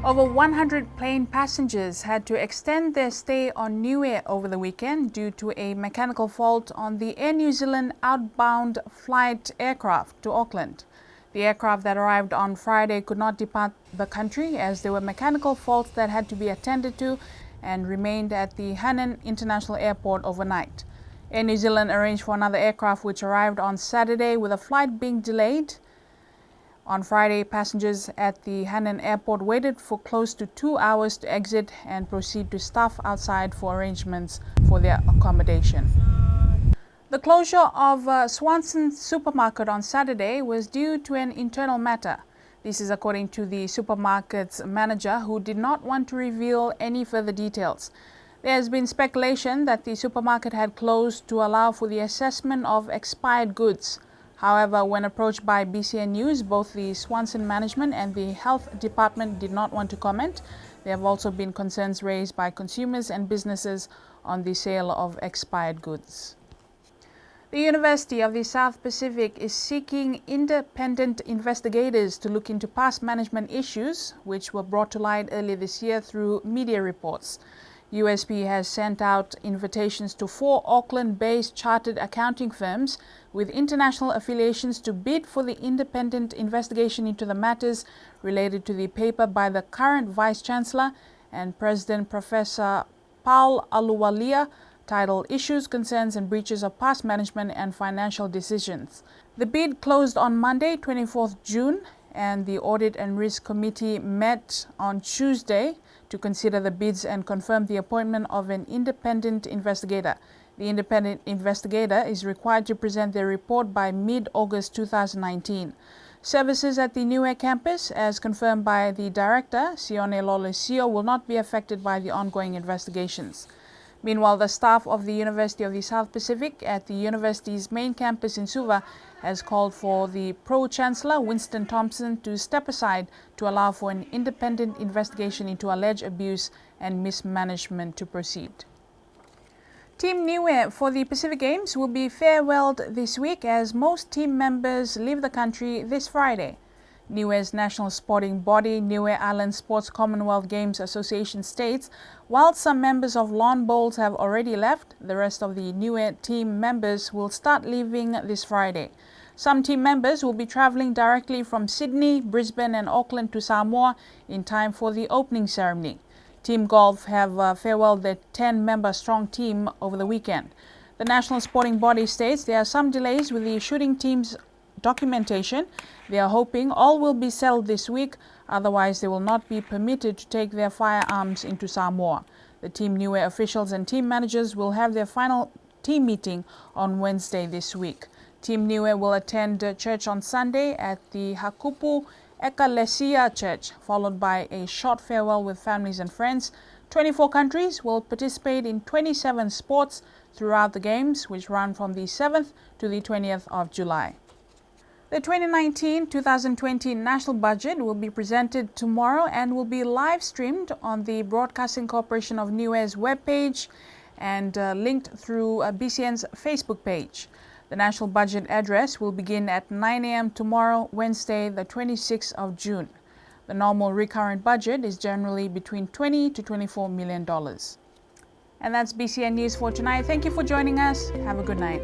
Over 100 plane passengers had to extend their stay on Niue over the weekend due to a mechanical fault on the Air New Zealand outbound flight aircraft to Auckland. The aircraft that arrived on Friday could not depart the country as there were mechanical faults that had to be attended to and remained at the Hannan International Airport overnight. Air New Zealand arranged for another aircraft which arrived on Saturday with a flight being delayed. On Friday, passengers at the Hannan Airport waited for close to 2 hours to exit and proceed to staff outside for arrangements for their accommodation. The closure of Swanson supermarket on Saturday was due to an internal matter. This is according to the supermarket's manager, who did not want to reveal any further details. There has been speculation that the supermarket had closed to allow for the assessment of expired goods. However, when approached by BCN News, both the Swanson management and the health department did not want to comment. There have also been concerns raised by consumers and businesses on the sale of expired goods. The University of the South Pacific is seeking independent investigators to look into past management issues, which were brought to light earlier this year through media reports. USP has sent out invitations to 4 Auckland-based chartered accounting firms with international affiliations to bid for the independent investigation into the matters related to the paper by the current Vice-Chancellor and President Professor Paul Aluwalia, titled Issues, Concerns and Breaches of Past Management and Financial Decisions. The bid closed on Monday, 24th June, and the Audit and Risk Committee met on Tuesday to consider the bids and confirm the appointment of an independent investigator. The independent investigator is required to present their report by mid-August 2019. Services at the Niue campus, as confirmed by the director, Sione Lolesio, will not be affected by the ongoing investigations. Meanwhile, the staff of the University of the South Pacific at the university's main campus in Suva has called for the Pro-Chancellor, Winston Thompson, to step aside to allow for an independent investigation into alleged abuse and mismanagement to proceed. Team Niue for the Pacific Games will be farewelled this week as most team members leave the country this Friday. Niue's national sporting body, Niue Island Sports Commonwealth Games Association, states, while some members of lawn bowls have already left, the rest of the Niue team members will start leaving this Friday. Some team members will be travelling directly from Sydney, Brisbane and Auckland to Samoa in time for the opening ceremony. Team Golf have farewelled their 10-member strong team over the weekend. The national sporting body states there are some delays with the shooting team's documentation. They are hoping all will be settled this week, otherwise they will not be permitted to take their firearms into Samoa. The Team Niue officials and team managers will have their final team meeting on Wednesday this week. Team Niue will attend church on Sunday at the Hakupu Ekalesia Church, followed by a short farewell with families and friends. 24 countries will participate in 27 sports throughout the Games, which run from the 7th to the 20th of July. The 2019-2020 national budget will be presented tomorrow and will be live streamed on the Broadcasting Corporation of Niue's webpage and linked through BCN's Facebook page. The national budget address will begin at 9 a.m. tomorrow, Wednesday, the 26th of June. The normal recurrent budget is generally between $20 to $24 million. And that's BCN News for tonight. Thank you for joining us. Have a good night.